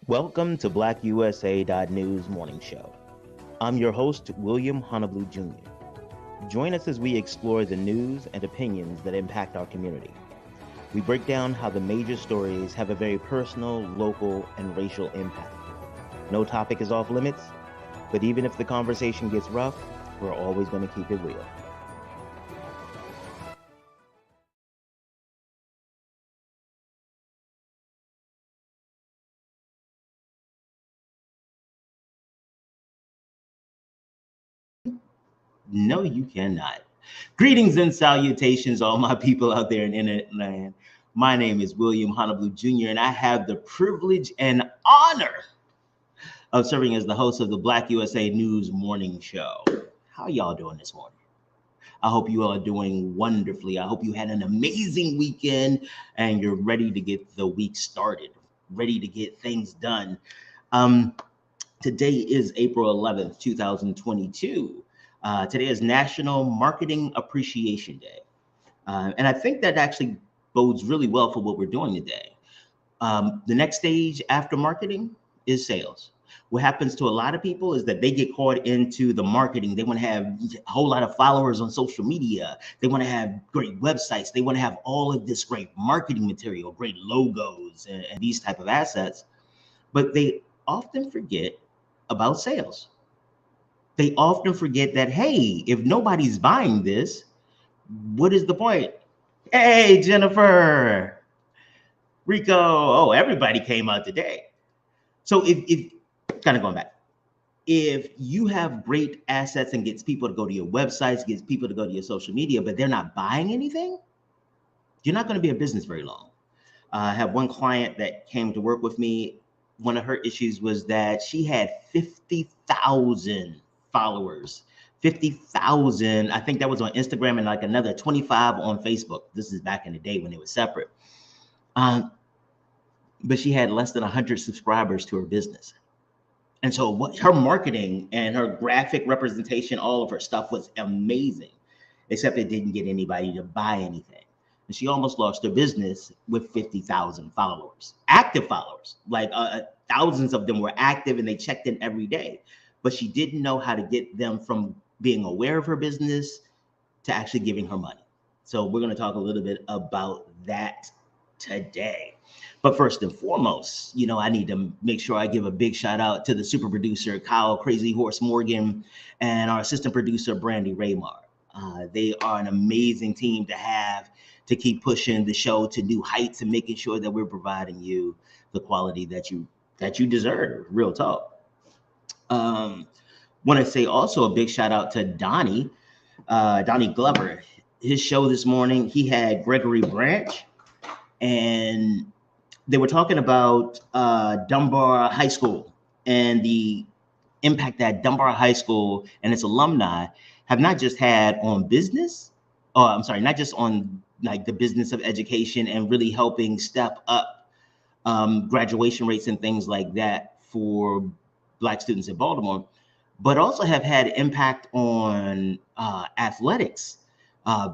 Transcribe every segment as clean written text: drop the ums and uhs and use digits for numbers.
Welcome to BlackUSA.news morning show. I'm your host, William Honablew Jr. Join us as we explore the news and opinions that impact our community. We break down how the major stories have a very personal, local, and racial impact. No topic is off limits, but even if the conversation gets rough, we're always going to keep it real. No, you cannot. Greetings and salutations, all my people out there in internet land. My name is William Honablew Jr., and I have the privilege and honor of serving as the host of the Black USA News morning show. How y'all doing this morning? I hope you all are doing wonderfully. I hope you had an amazing weekend and you're ready to get the week started, ready to get things done. Um, Today is April 11th, 2022. Today is National Marketing Appreciation Day. And I think that actually bodes really well for what we're doing today. The next stage after marketing is sales. What happens to a lot of people is that they get caught into the marketing. They want to have a whole lot of followers on social media. They want to have great websites. They want to have all of this great marketing material, great logos, and these type of assets. But they often forget about sales. They often forget that, hey, if nobody's buying this, what is the point? Hey, Jennifer, Rico, oh, everybody came out today. So if kind of going back, if you have great assets and gets people to go to your websites, gets people to go to your social media, but they're not buying anything, you're not going to be in business very long. I have one client that came to work with me. One of her issues was that she had 50,000 followers. 50,000, I think that was on Instagram, and like another 25 on Facebook. This is back in the day when they were separate. But she had less than 100 subscribers to her business. And so what her marketing and her graphic representation, all of her stuff was amazing, except it didn't get anybody to buy anything. And she almost lost her business with 50,000 followers, active followers. Like thousands of them were active and they checked in every day. But she didn't know how to get them from being aware of her business to actually giving her money. So we're going to talk a little bit about that today. But first and foremost, I need to make sure I give a big shout out to the super producer, Kyle Crazy Horse Morgan, and our assistant producer, Brandy Raymar. They are an amazing team to have to keep pushing the show to new heights and making sure that we're providing you the quality that you deserve. Real talk. Want to say also a big shout out to Donnie Glover. His show this morning, he had Gregory Branch, and they were talking about Dunbar High School and the impact that Dunbar High School and its alumni have not just had on business, not just on like the business of education and really helping step up graduation rates and things like that for Black students in Baltimore, but also have had impact on athletics,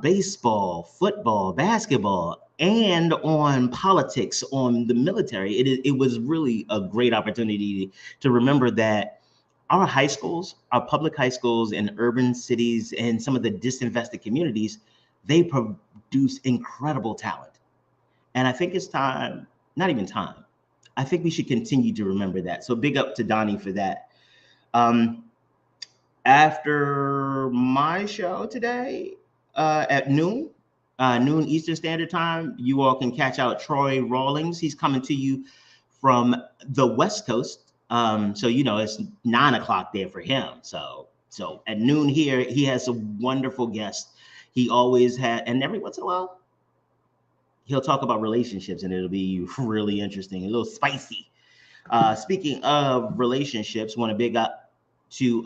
baseball, football, basketball, and on politics, on the military. It was really a great opportunity to remember that our high schools, our public high schools in urban cities and some of the disinvested communities, they produce incredible talent. And I think it's time, not even time, I think we should continue to remember that. So big up to Donnie for that. After my show today at noon Eastern Standard Time, you all can catch out Troy Rawlings. He's coming to you from the West Coast. So, it's 9 o'clock there for him. So at noon here, he has a wonderful guest. He always had, and every once in a while, he'll talk about relationships and it'll be really interesting, a little spicy. Speaking of relationships, want to big up to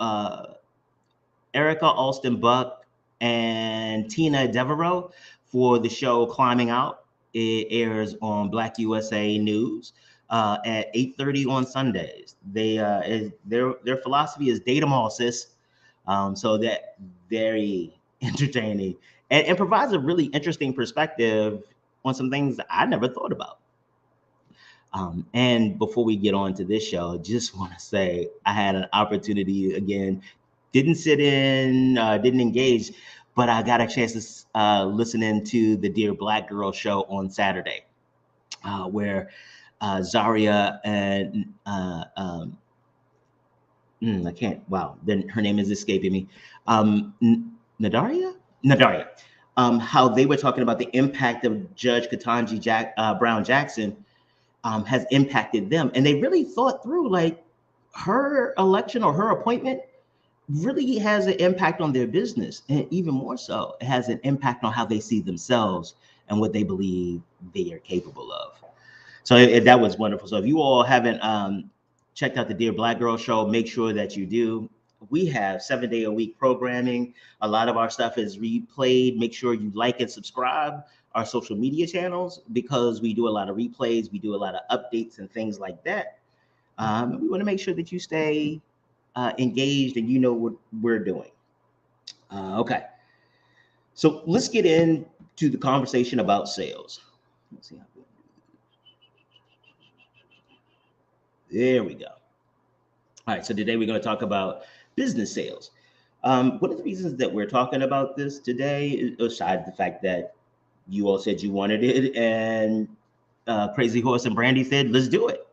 Erica Alston Buck and Tina Devereaux for the show Climbing Out. It airs on Black USA News at 8:30 on Sundays. Their philosophy is date 'em all, sis. So that very entertaining and provides a really interesting perspective on some things I never thought about. And before we get on to this show, just want to say I had an opportunity again, didn't sit in, didn't engage, but I got a chance to listen in to the Dear Black Girl show on Saturday, where Zaria and I can't, wow, then her name is escaping me. Nadaria? Nadaria. How they were talking about the impact of Judge Ketanji Brown Jackson has impacted them. And they really thought through like her election or her appointment really has an impact on their business. And even more so, it has an impact on how they see themselves and what they believe they are capable of. So that was wonderful. So if you all haven't checked out the Dear Black Girl show, make sure that you do. We have 7-day-a-week programming. A lot of our stuff is replayed. Make sure you like and subscribe our social media channels because we do a lot of replays. We do a lot of updates and things like that. We want to make sure that you stay engaged and you know what we're doing. Okay. So let's get into the conversation about sales. Let's see how there we go. All right, so today we're going to talk about business sales. One of the reasons that we're talking about this today, aside the fact that you all said you wanted it and Crazy Horse and Brandy said, let's do it.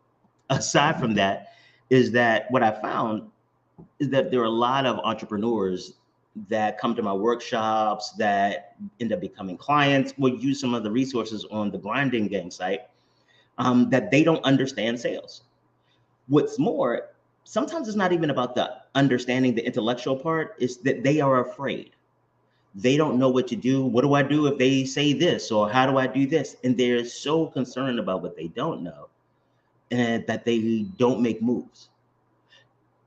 Aside from that, is that what I found is that there are a lot of entrepreneurs that come to my workshops that end up becoming clients, will use some of the resources on the Grinding Gang site, that they don't understand sales. What's more, sometimes it's not even about the understanding the intellectual part, it's that they are afraid. They don't know what to do. What do I do if they say this? Or how do I do this? And they're so concerned about what they don't know and that they don't make moves.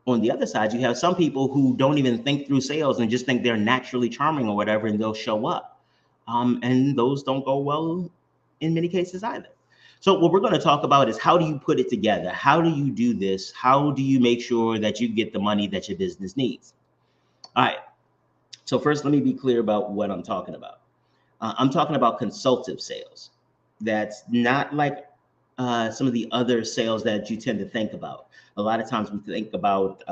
On the other side, you have some people who don't even think through sales and just think they're naturally charming or whatever, and they'll show up. And those don't go well in many cases either. So what we're going to talk about is how do you put it together? How do you do this? How do you make sure that you get the money that your business needs? All right. So first, let me be clear about what I'm talking about. I'm talking about consultative sales. That's not like some of the other sales that you tend to think about. A lot of times we think about,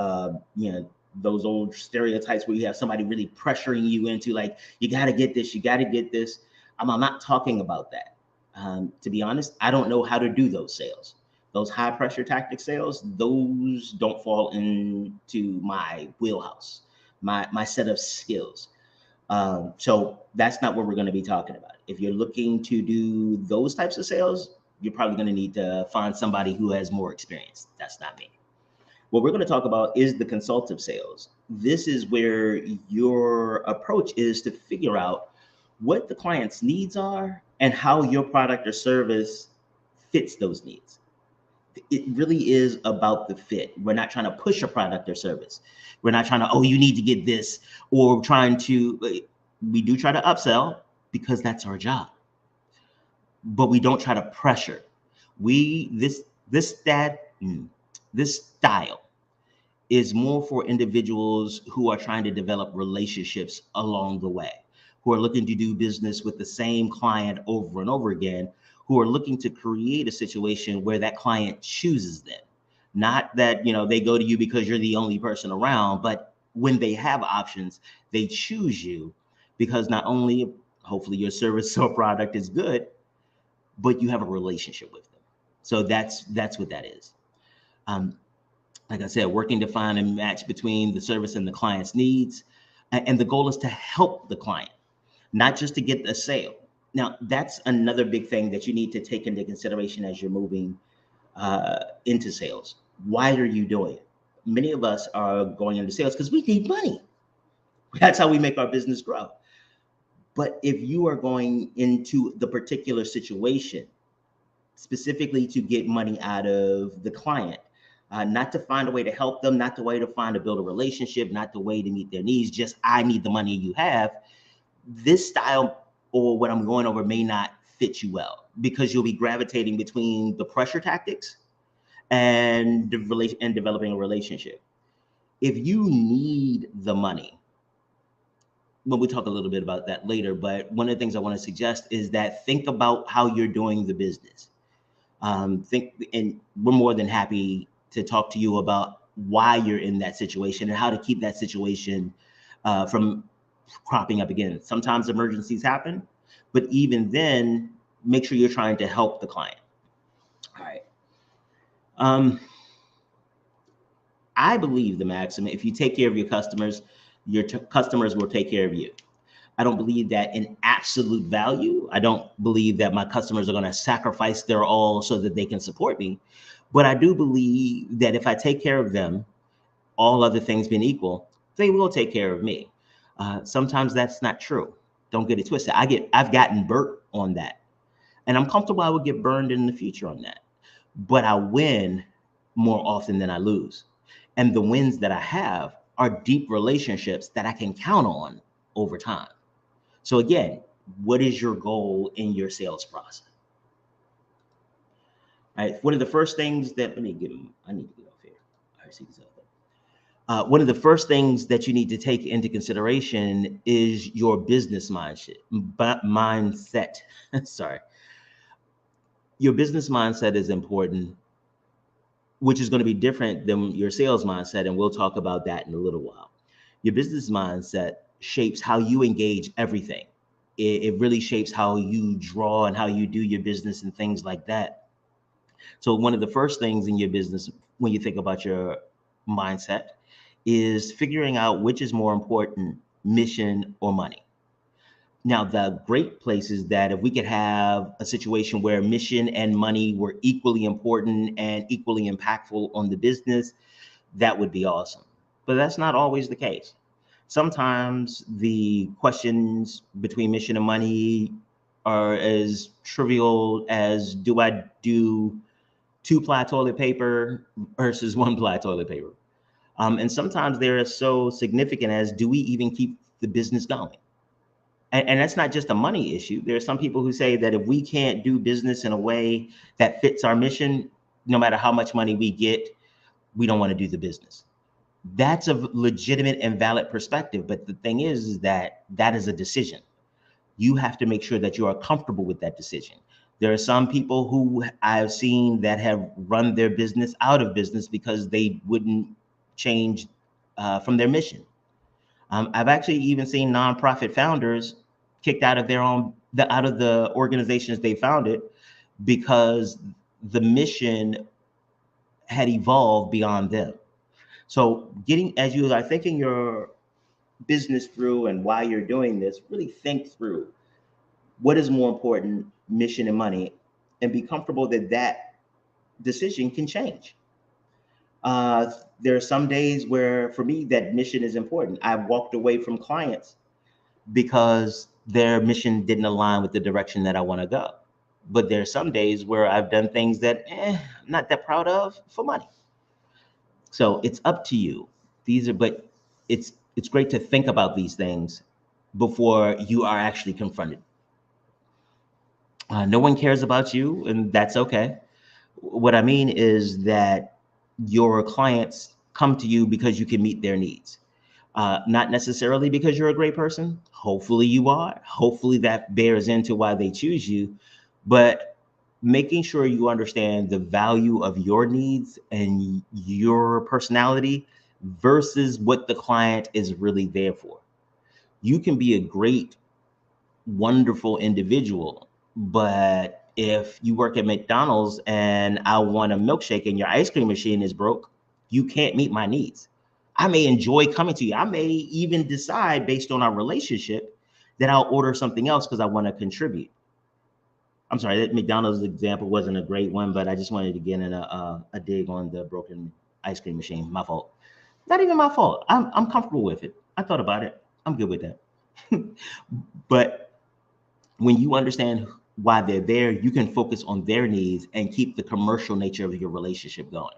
those old stereotypes where you have somebody really pressuring you into like, you got to get this, you got to get this. I'm not talking about that. To be honest, I don't know how to do those sales. Those high pressure tactic sales, those don't fall into my wheelhouse, my set of skills. So that's not what we're going to be talking about. If you're looking to do those types of sales, you're probably going to need to find somebody who has more experience. That's not me. What we're going to talk about is the consultative sales. This is where your approach is to figure out what the client's needs are and how your product or service fits those needs. It really is about the fit. We're not trying to push a product or service. We're not trying to, oh, you need to get this, or trying to, we do try to upsell because that's our job, but we don't try to pressure. This style is more for individuals who are trying to develop relationships along the way, who are looking to do business with the same client over and over again, who are looking to create a situation where that client chooses them. Not that, they go to you because you're the only person around, but when they have options, they choose you because not only hopefully your service or product is good, but you have a relationship with them. So that's what that is. Like I said, working to find a match between the service and the client's needs. And the goal is to help the client, not just to get a sale. Now, that's another big thing that you need to take into consideration as you're moving into sales. Why are you doing it? Many of us are going into sales because we need money. That's how we make our business grow. But if you are going into the particular situation, specifically to get money out of the client, not to find a way to help them, not the way to find to build a relationship, not the way to meet their needs, just I need the money you have, this style or what I'm going over may not fit you well because you'll be gravitating between the pressure tactics and developing a relationship. If you need the money, well, we'll talk a little bit about that later, but one of the things I want to suggest is that think about how you're doing the business. And we're more than happy to talk to you about why you're in that situation and how to keep that situation from cropping up again. Sometimes emergencies happen, but even then, make sure you're trying to help the client. All right. I believe the maxim: if you take care of your customers, your customers will take care of you. I don't believe that in absolute value. I don't believe that my customers are going to sacrifice their all so that they can support me. But I do believe that if I take care of them, all other things being equal, they will take care of me. Sometimes that's not true. Don't get it twisted. I've gotten burnt on that, and I'm comfortable I would get burned in the future on that. But I win more often than I lose, and the wins that I have are deep relationships that I can count on over time. So again, what is your goal in your sales process? All right. One of the first things that I need to get off here. All right, see this one of the first things that you need to take into consideration is your business mindset. Sorry. Your business mindset is important, which is going to be different than your sales mindset. And we'll talk about that in a little while. Your business mindset shapes how you engage everything. It really shapes how you draw and how you do your business and things like that. So one of the first things in your business, when you think about your mindset, is figuring out which is more important, mission or money. Now, the great place is that if we could have a situation where mission and money were equally important and equally impactful on the business, that would be awesome. But that's not always the case. Sometimes the questions between mission and money are as trivial as, do I do 2-ply toilet paper versus 1-ply toilet paper? And sometimes they're so significant as, do we even keep the business going? And that's not just a money issue. There are some people who say that if we can't do business in a way that fits our mission, no matter how much money we get, we don't want to do the business. That's a legitimate and valid perspective. But the thing is that that is a decision. You have to make sure that you are comfortable with that decision. There are some people who I've seen that have run their business out of business because they wouldn't change from their mission. I've actually even seen nonprofit founders kicked out of out of the organizations they founded because the mission had evolved beyond them. So as you are thinking your business through and why you're doing this, really think through what is more important, mission and money, and be comfortable that that decision can change. There are some days where, for me, that mission is important. I've walked away from clients because their mission didn't align with the direction that I want to go. But there are some days where I've done things that I'm not that proud of for money. So it's up to you. But it's great to think about these things before you are actually confronted. No one cares about you, and that's okay. What I mean is that your clients come to you because you can meet their needs. Not necessarily because you're a great person. Hopefully you are. Hopefully that bears into why they choose you. But making sure you understand the value of your needs and your personality versus what the client is really there for. You can be a great, wonderful individual, but if you work at McDonald's and I want a milkshake and your ice cream machine is broke, you can't meet my needs. I may enjoy coming to you. I may even decide, based on our relationship, that I'll order something else because I want to contribute. I'm sorry, that McDonald's example wasn't a great one, but I just wanted to get in a dig on the broken ice cream machine. My fault. Not even my fault. I'm comfortable with it. I thought about it. I'm good with that. But when you understand why they're there, you can focus on their needs and keep the commercial nature of your relationship going.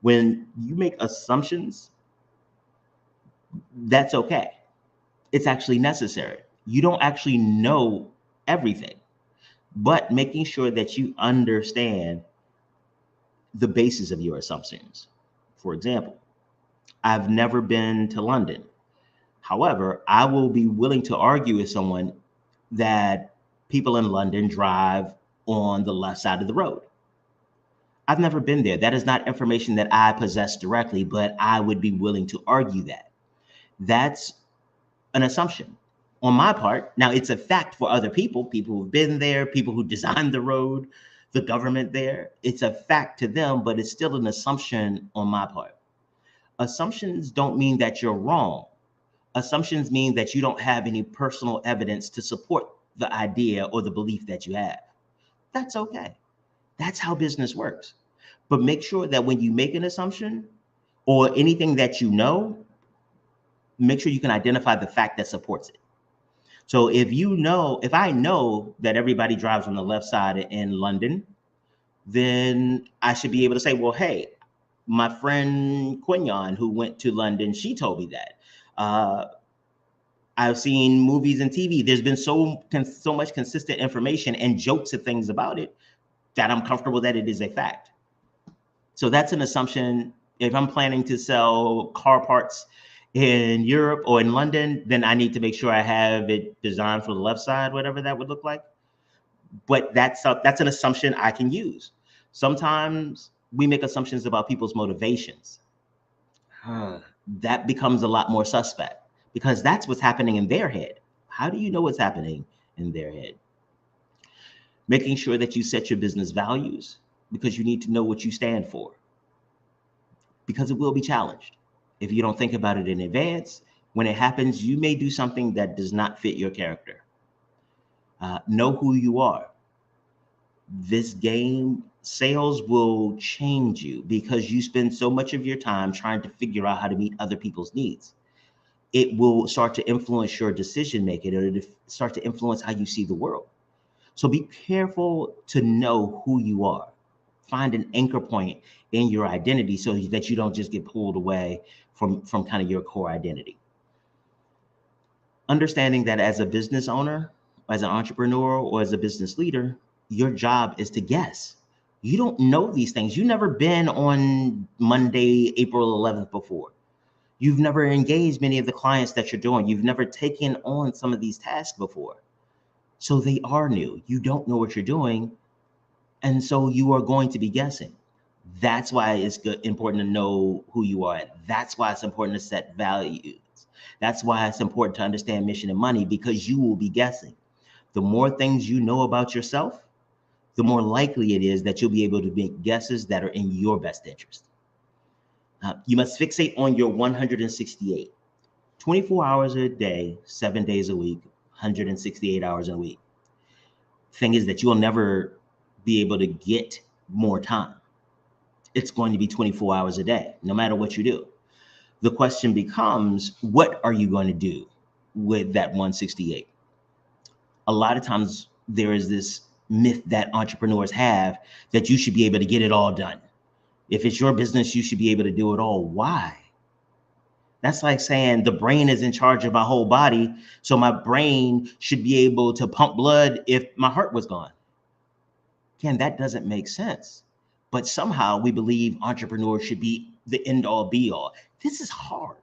When you make assumptions, that's okay. It's actually necessary. You don't actually know everything, but making sure that you understand the basis of your assumptions. For example, I've never been to London. However, I will be willing to argue with someone that people in London drive on the left side of the road. I've never been there. That is not information that I possess directly, but I would be willing to argue that. That's an assumption on my part. Now, it's a fact for other people who've been there, people who designed the road, the government there. It's a fact to them, but it's still an assumption on my part. Assumptions don't mean that you're wrong. Assumptions mean that you don't have any personal evidence to support the idea or the belief that you have. That's okay. That's how business works. But make sure that when you make an assumption or anything that you know, make sure you can identify the fact that supports it. So if I know that everybody drives on the left side in London, then I should be able to say, well, hey, my friend Quignon, who went to London, she told me that. I've seen movies and TV. There's been so much consistent information and jokes and things about it that I'm comfortable that it is a fact. So that's an assumption. If I'm planning to sell car parts in Europe or in London, then I need to make sure I have it designed for the left side, whatever that would look like. But that's an assumption I can use. Sometimes we make assumptions about people's motivations. That becomes a lot more suspect because that's what's happening in their head. How do you know what's happening in their head? Making sure that you set your business values, because you need to know what you stand for, because it will be challenged. If you don't think about it in advance, when it happens, you may do something that does not fit your character. Know who you are. This game, sales will change you because you spend so much of your time trying to figure out how to meet other people's needs. It will start to influence your decision making, or to start to influence how you see the world. So be careful to know who you are. Find an anchor point in your identity so that you don't just get pulled away from kind of your core identity. Understanding that as a business owner, as an entrepreneur, or as a business leader, your job is to guess. You don't know these things. You've never been on Monday, April 11th before. You've never engaged many of the clients that you're doing. You've never taken on some of these tasks before. So they are new. You don't know what you're doing. And so you are going to be guessing. That's why it's important to know who you are. That's why it's important to set values. That's why it's important to understand mission and money, because you will be guessing. The more things you know about yourself, the more likely it is that you'll be able to make guesses that are in your best interest. You must fixate on your 168. 24 hours a day, 7 days a week, 168 hours in a week. Thing is that you will never be able to get more time. It's going to be 24 hours a day, no matter what you do. The question becomes, what are you going to do with that 168? A lot of times there is this myth that entrepreneurs have that you should be able to get it all done. If it's your business, you should be able to do it all. Why? That's like saying the brain is in charge of my whole body, so my brain should be able to pump blood if my heart was gone. Again, that doesn't make sense. But somehow we believe entrepreneurs should be the end all be all. This is hard.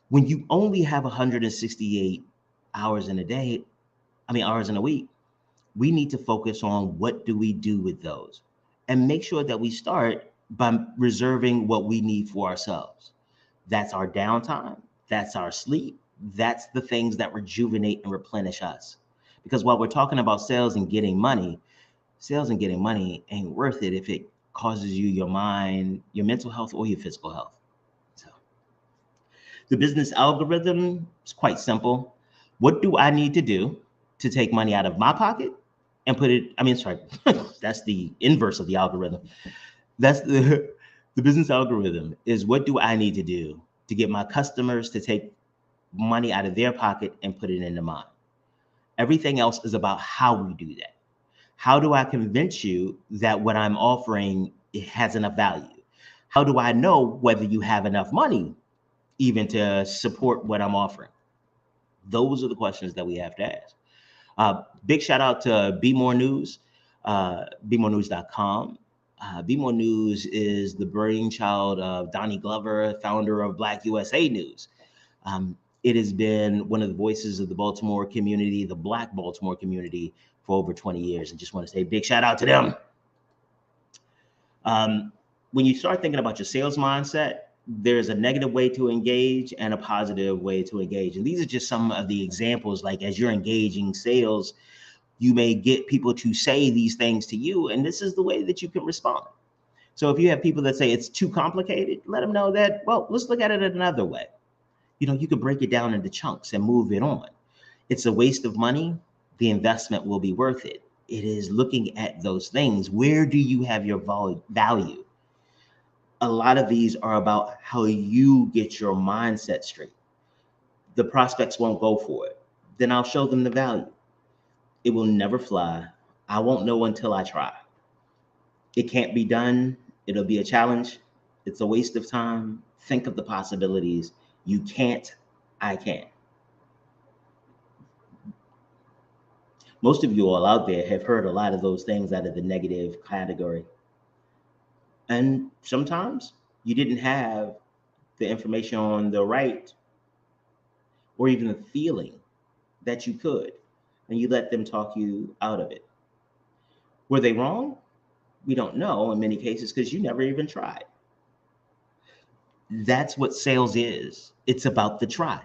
When you only have 168 hours in a day, hours in a week, we need to focus on what do we do with those, and make sure that we start by reserving what we need for ourselves. That's our downtime. That's our sleep. That's the things that rejuvenate and replenish us. Because while we're talking about sales and getting money ain't worth it if it causes you your mind, your mental health, or your physical health. So the business algorithm is quite simple. What do I need to do to take money out of my pocket and put it, that's the inverse of the algorithm. That's the business algorithm is, what do I need to do to get my customers to take money out of their pocket and put it into mine? Everything else is about how we do that. How do I convince you that what I'm offering, it has enough value? How do I know whether you have enough money even to support what I'm offering? Those are the questions that we have to ask. Big shout out to Be More News, BeMoreNews.com. Be More News is the brainchild of Donnie Glover, founder of BlackUSA.news. It has been one of the voices of the Baltimore community, the Black Baltimore community, for over 20 years. And just want to say a big shout out to them. When you start thinking about your sales mindset, there's a negative way to engage and a positive way to engage. And these are just some of the examples. Like as you're engaging sales, you may get people to say these things to you, and this is the way that you can respond. So if you have people that say it's too complicated, let them know that, well, let's look at it another way. You could break it down into chunks and move it on. It's a waste of money. The investment will be worth it. It is looking at those things. Where do you have your value? A lot of these are about how you get your mindset straight. The prospects won't go for it. Then I'll show them the value. It will never fly. I won't know until I try. It can't be done. It'll be a challenge. It's a waste of time. Think of the possibilities. You can't, I can. Most of you all out there have heard a lot of those things out of the negative category. And sometimes you didn't have the information on the right or even the feeling that you could, and you let them talk you out of it. Were they wrong? We don't know in many cases because you never even tried. That's what sales is. It's about the try.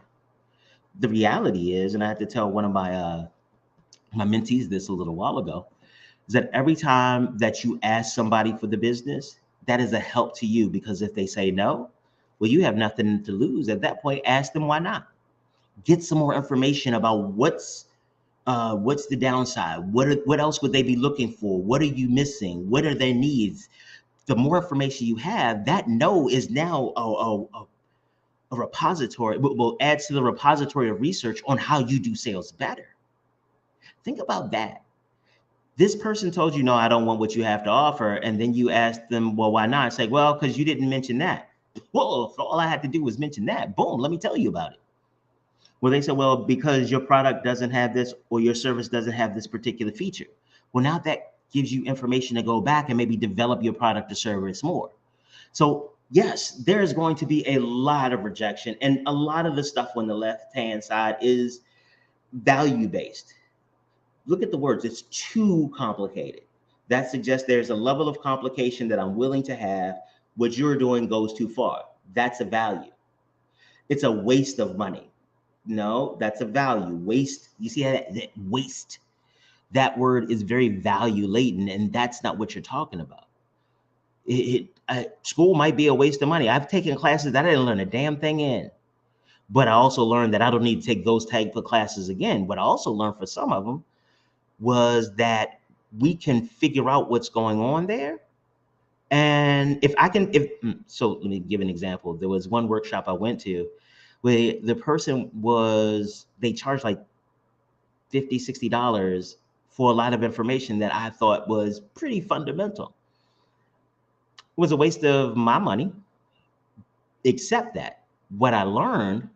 The reality is, and I had to tell one of my mentees this a little while ago, is that every time that you ask somebody for the business, that is a help to you, because if they say no, well, you have nothing to lose. At that point, ask them why not. Get some more information about what's the downside. What else would they be looking for? What are you missing? What are their needs? The more information you have, that no is now a repository, will add to the repository of research on how you do sales better. Think about that. This person told you, no, I don't want what you have to offer. And then you ask them, well, why not? Say, well, because you didn't mention that. Well, all I had to do was mention that. Boom, let me tell you about it. Well, they said, well, because your product doesn't have this or your service doesn't have this particular feature. Well, now that gives you information to go back and maybe develop your product or service more. So yes, there's going to be a lot of rejection, and a lot of the stuff on the left-hand side is value-based. Look at the words, it's too complicated. That suggests there's a level of complication that I'm willing to have. What you're doing goes too far. That's a value. It's a waste of money. No, that's a value. Waste, you see how that waste, that word is very value laden, and that's not what you're talking about. School might be a waste of money. I've taken classes that I didn't learn a damn thing in, but I also learned that I don't need to take those type of classes again. What I also learned for some of them was that we can figure out what's going on there. And so let me give an example. There was one workshop I went to where the person they charged like $50, $60 for a lot of information that I thought was pretty fundamental. It was a waste of my money, except that what I learned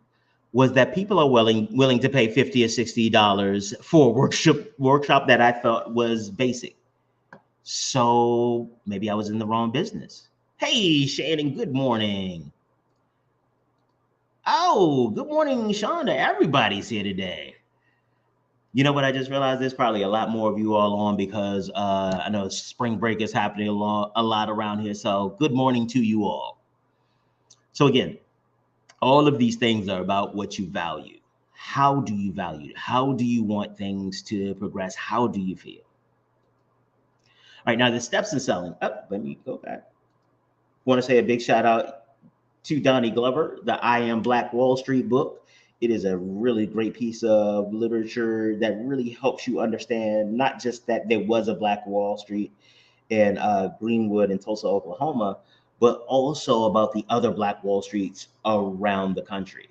was that people are willing to pay $50 or $60 for a workshop that I thought was basic. So maybe I was in the wrong business. Hey, Shannon, good morning. Oh, good morning, Shonda. Everybody's here today. You know what? I just realized there's probably a lot more of you all on because I know spring break is happening a lot around here. So good morning to you all. So again, all of these things are about what you value. How do you value? How do you want things to progress? How do you feel? All right, now the steps in selling. Let me go back. Want to say a big shout out to Donnie Glover, the I Am Black Wall Street book. It is a really great piece of literature that really helps you understand not just that there was a Black Wall Street in Greenwood and Tulsa, Oklahoma, but also about the other Black Wall Streets around the country.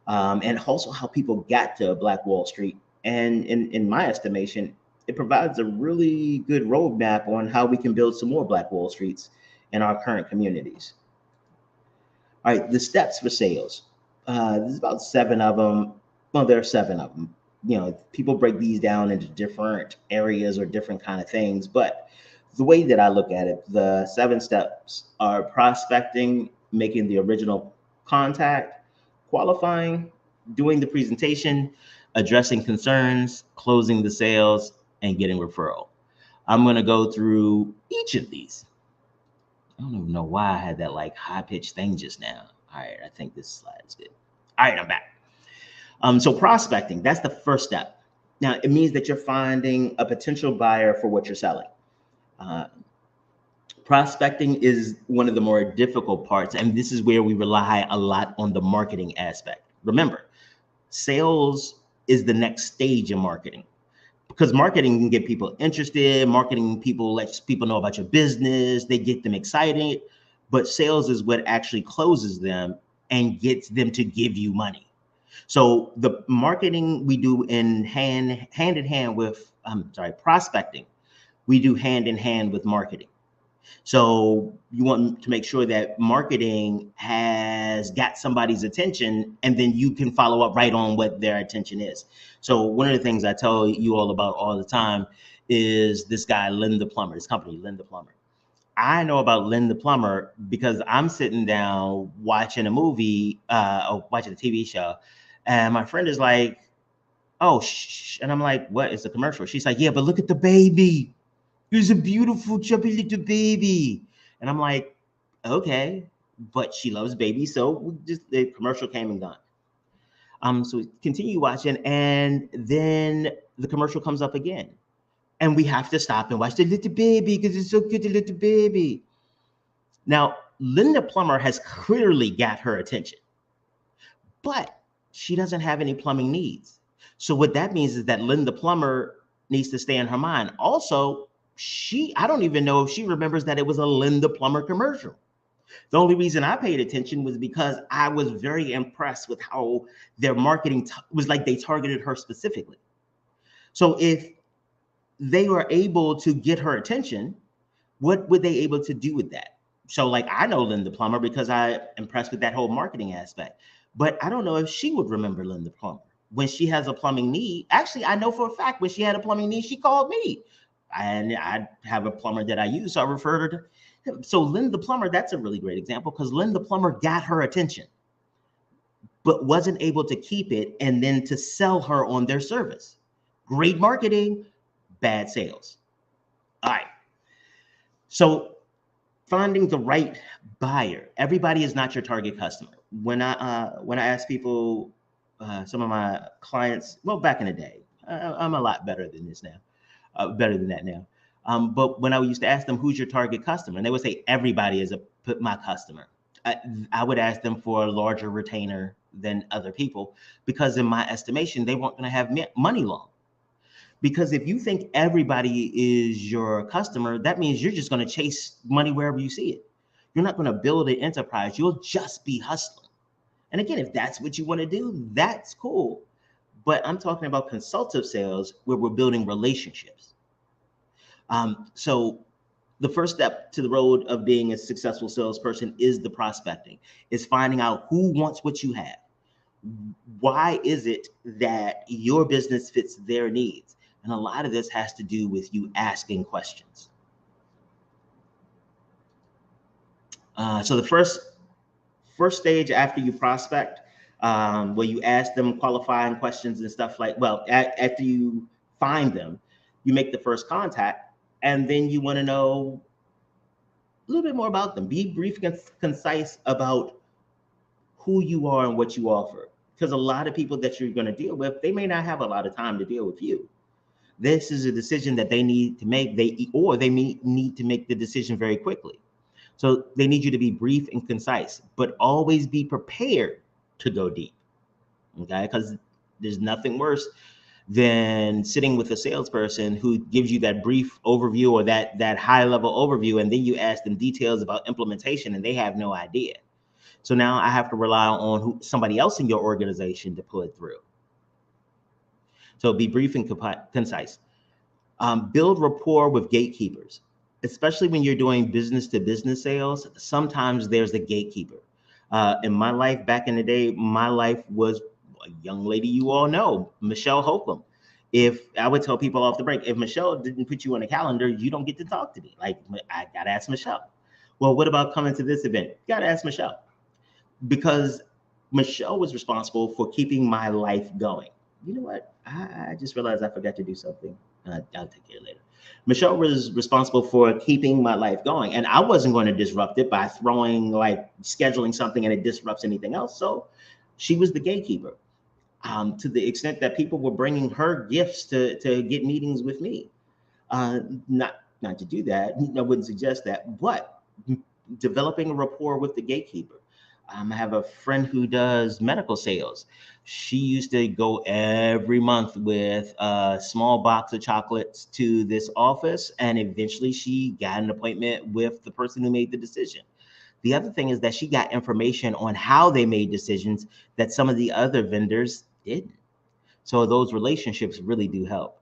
And also how people got to Black Wall Street. And in my estimation, it provides a really good roadmap on how we can build some more Black Wall Streets in our current communities. All right, the steps for sales. There's about 7 of them. Well, there are 7 of them. People break these down into different areas or different kind of things. But the way that I look at it, the 7 steps are prospecting, making the original contact, qualifying, doing the presentation, addressing concerns, closing the sales, and getting referral. I'm going to go through each of these. I don't even know why I had that like high pitched thing just now. All right, I think this slide is good. All right, I'm back. So prospecting, that's the first step. Now it means that you're finding a potential buyer for what you're selling. Uh, Prospecting is one of the more difficult parts, and this is where we rely a lot on the marketing aspect. Remember, sales is the next stage in marketing, because marketing can get people interested. Marketing people lets people know about your business, they get them excited, but sales is what actually closes them and gets them to give you money. So the marketing we do hand in hand with prospecting, we do hand in hand with marketing. So you want to make sure that marketing has got somebody's attention, and then you can follow up right on what their attention is. So one of the things I tell you all about all the time is this guy, Lynn the Plumber, this company, Lynn the Plumber. I know about Lynn the Plumber because I'm sitting down watching a movie or watching a TV show, and my friend is like, oh, shh. And I'm like, what? It's a commercial. She's like, yeah, but look at the baby. He's a beautiful, chubby little baby. And I'm like, okay, but she loves babies. So we just, the commercial came and gone. So we continue watching, and then the commercial comes up again. And we have to stop and watch the little baby because it's so cute, the little baby. Now, Linda Plummer has clearly got her attention, but she doesn't have any plumbing needs. So what that means is that Linda Plummer needs to stay in her mind. Also, I don't even know if she remembers that it was a Linda Plummer commercial. The only reason I paid attention was because I was very impressed with how their marketing was like they targeted her specifically. So if they were able to get her attention, what were they able to do with that? So like I know Linda Plummer because I impressed with that whole marketing aspect, but I don't know if she would remember Linda Plummer when she has a plumbing need. Actually, I know for a fact when she had a plumbing need, she called me. And I have a plumber that I use, so I referred her to him. So Linda Plummer, that's a really great example because Linda Plummer got her attention, but wasn't able to keep it and then to sell her on their service. Great marketing, bad sales. All right. So finding the right buyer. Everybody is not your target customer. When I ask people, some of my clients, well, back in the day, I'm a lot better than this now, better than that now. But when I used to ask them, who's your target customer? And they would say, everybody is my customer. I would ask them for a larger retainer than other people because in my estimation, they weren't going to have money long. Because if you think everybody is your customer, that means you're just going to chase money wherever you see it. You're not going to build an enterprise. You'll just be hustling. And again, if that's what you want to do, that's cool. But I'm talking about consultative sales where we're building relationships. So the first step to the road of being a successful salesperson is the prospecting, is finding out who wants what you have. Why is it that your business fits their needs? And a lot of this has to do with you asking questions. So the first stage after you prospect, where you ask them qualifying questions and stuff like, well, after you find them, you make the first contact, and then you want to know a little bit more about them. Be brief and concise about who you are and what you offer. Because a lot of people that you're going to deal with, they may not have a lot of time to deal with you. This is a decision that they need to make. They may need to make the decision very quickly. So they need you to be brief and concise, but always be prepared to go deep. Okay, because there's nothing worse than sitting with a salesperson who gives you that brief overview or that high level overview, and then you ask them details about implementation and they have no idea. So now I have to rely on somebody else in your organization to pull it through. So be brief and concise. Build rapport with gatekeepers, especially when you're doing business to business sales. Sometimes there's a gatekeeper. In my life back in the day, my life was a young lady you all know, Michelle Holcomb. If I would tell people off the break, if Michelle didn't put you on the calendar, you don't get to talk to me. Like, I got to ask Michelle. Well, what about coming to this event? Got to ask Michelle. Because Michelle was responsible for keeping my life going. You know what? I just realized I forgot to do something. I'll take care later. Michelle was responsible for keeping my life going, and I wasn't going to disrupt it by throwing like scheduling something and it disrupts anything else. So she was the gatekeeper, to the extent that people were bringing her gifts to get meetings with me. Not to do that, I wouldn't suggest that, but developing a rapport with the gatekeeper. I have a friend who does medical sales. She used to go every month with a small box of chocolates to this office, and eventually she got an appointment with the person who made the decision. The other thing is that she got information on how they made decisions that some of the other vendors didn't. So those relationships really do help.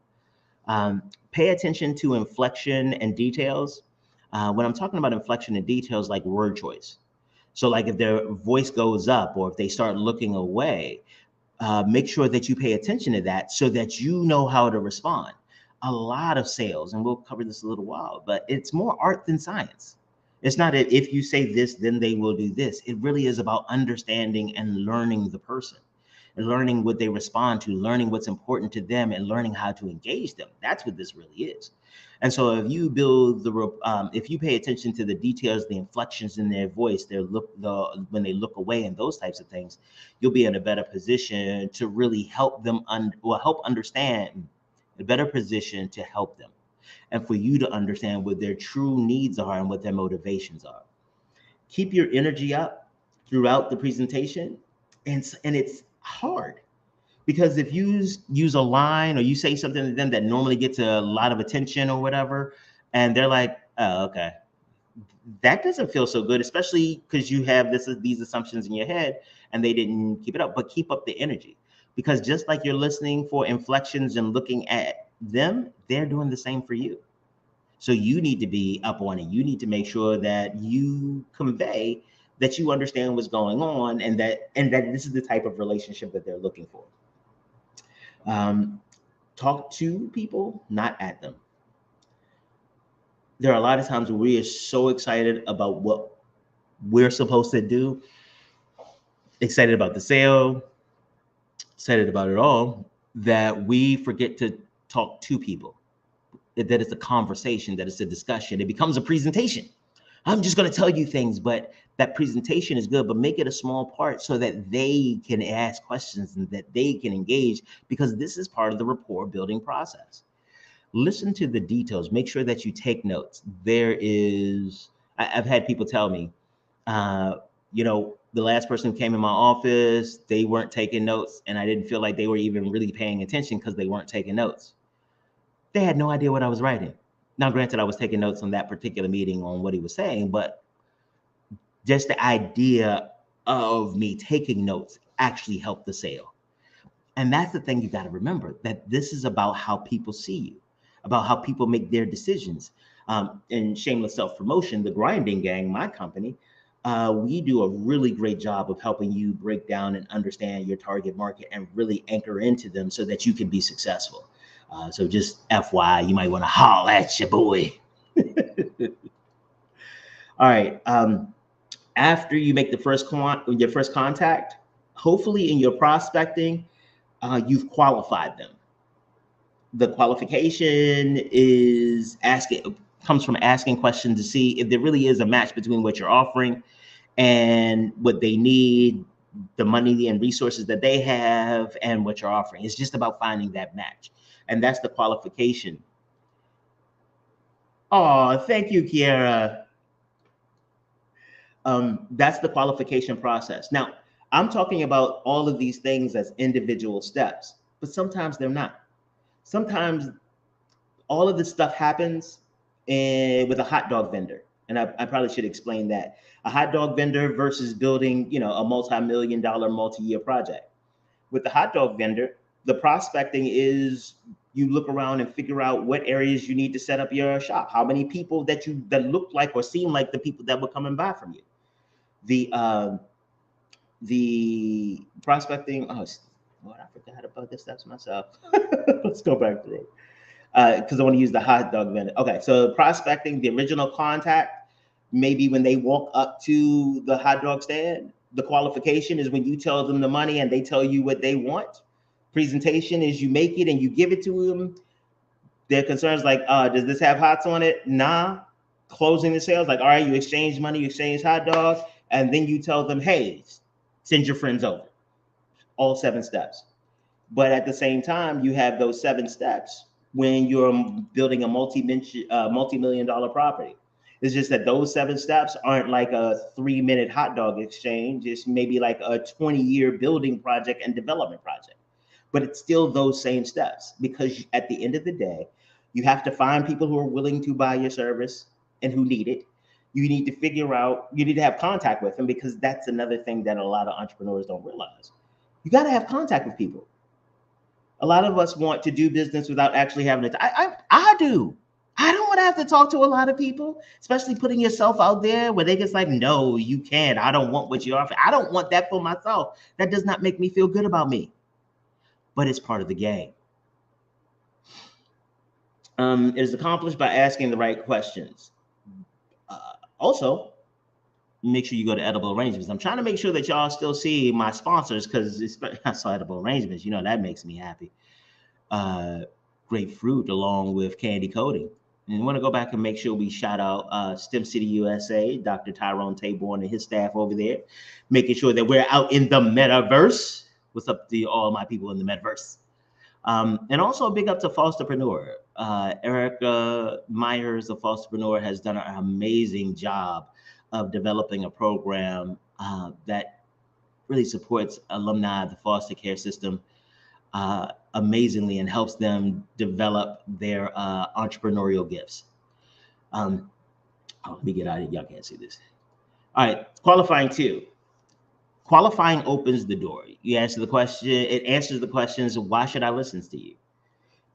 Pay attention to inflection and details. When I'm talking about inflection and details, like word choice. So like if their voice goes up or if they start looking away, make sure that you pay attention to that so that you know how to respond. A lot of sales, and we'll cover this a little while, but it's more art than science. It's not that if you say this, then they will do this. It really is about understanding and learning the person, and learning what they respond to, learning what's important to them, and learning how to engage them. That's what this really is. And so if you build if you pay attention to the details, the inflections in their voice, when they look away and those types of things, you'll be in a better position to really help them help understand, a better position to help them. And for you to understand what their true needs are and what their motivations are. Keep your energy up throughout the presentation. And it's hard because if you use a line or you say something to them that normally gets a lot of attention or whatever, and they're like, oh, okay, that doesn't feel so good, especially because you have these assumptions in your head and they didn't keep it up. But keep up the energy, because just like you're listening for inflections and looking at them, they're doing the same for you. So you need to be up on it. You need to make sure that you convey that you understand what's going on, and that this is the type of relationship that they're looking for. Talk to people, not at them. There are a lot of times where we are so excited about what we're supposed to do, excited about the sale, excited about it all, that we forget to talk to people. That it's a conversation, that it's a discussion. It becomes a presentation. I'm just going to tell you things, but that presentation is good, but make it a small part so that they can ask questions and that they can engage, because this is part of the rapport building process. Listen to the details. Make sure that you take notes. I've had people tell me, the last person who came in my office, they weren't taking notes, and I didn't feel like they were even really paying attention because they weren't taking notes. They had no idea what I was writing. Now, granted, I was taking notes on that particular meeting on what he was saying, but just the idea of me taking notes actually helped the sale. And that's the thing you got to remember, that this is about how people see you, about how people make their decisions. And shameless self-promotion, the Grinding Gang, my company, we do a really great job of helping you break down and understand your target market and really anchor into them so that you can be successful. So just FYI, you might want to holler at your boy. All right. After you make your first contact, hopefully in your prospecting, you've qualified them. The qualification comes from asking questions to see if there really is a match between what you're offering and what they need, the money and resources that they have, and what you're offering. It's just about finding that match. And that's the qualification. Oh, thank you, Kiara. That's the qualification process. Now, I'm talking about all of these things as individual steps, but sometimes they're not. Sometimes all of this stuff happens with a hot dog vendor. And I probably should explain that. A hot dog vendor versus building, a multi-million-dollar, multi-year project. With the hot dog vendor, the prospecting is you look around and figure out what areas you need to set up your shop, how many people that look like or seem like the people that would come and buy from you. The prospecting, I forgot about the steps myself. Let's go back through it. Because I want to use the hot dog vendor. Okay, so prospecting, the original contact, maybe when they walk up to the hot dog stand. The qualification is when you tell them the money and they tell you what they want. Presentation is you make it and you give it to them. Their concerns like, does this have hots on it? Nah. Closing the sales, like, all right, you exchange money, you exchange hot dogs, and then you tell them, hey, send your friends over. All 7 steps. But at the same time, you have those 7 steps when you're building a multi-million dollar property. It's just that those 7 steps aren't like a 3-minute hot dog exchange. It's maybe like a 20-year building project and development project. But it's still those same steps, because at the end of the day, you have to find people who are willing to buy your service and who need it. You need to figure out, you need to have contact with them, because that's another thing that a lot of entrepreneurs don't realize. You got to have contact with people. A lot of us want to do business without actually having to. I do. I don't want to have to talk to a lot of people, especially putting yourself out there where they just like, no, you can't. I don't want what you offer. I don't want that for myself. That does not make me feel good about me. But it's part of the game. It is accomplished by asking the right questions. Also, make sure you go to Edible Arrangements. I'm trying to make sure that y'all still see my sponsors, because I saw Edible Arrangements. You know, that makes me happy. Grapefruit along with Candy Coating. And I want to go back and make sure we shout out STEM City USA, Dr. Tyrone Taborn and his staff over there, making sure that we're out in the metaverse. What's up to all my people in the metaverse? And also a big up to Fosterpreneur. Erica Myers of Fosterpreneur has done an amazing job of developing a program that really supports alumni of the foster care system amazingly and helps them develop their entrepreneurial gifts. Let me get out of here. Y'all can't see this. All right, qualifying 2. Qualifying opens the door. You answer the question, it answers the questions, why should I listen to you?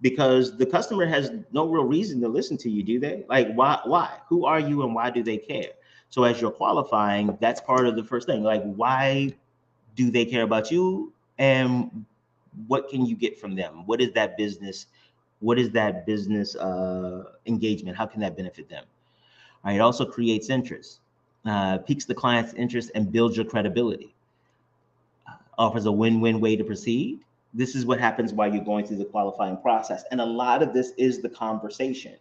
Because the customer has no real reason to listen to you, do they? Like, why? Who are you and why do they care? So as you're qualifying, that's part of the first thing. Like, why do they care about you? And what can you get from them? What is that business? What is that business engagement? How can that benefit them? All right, it also creates interest, piques the client's interest and builds your credibility. Offers a win-win way to proceed. This is what happens while you're going through the qualifying process. And a lot of this is the conversation.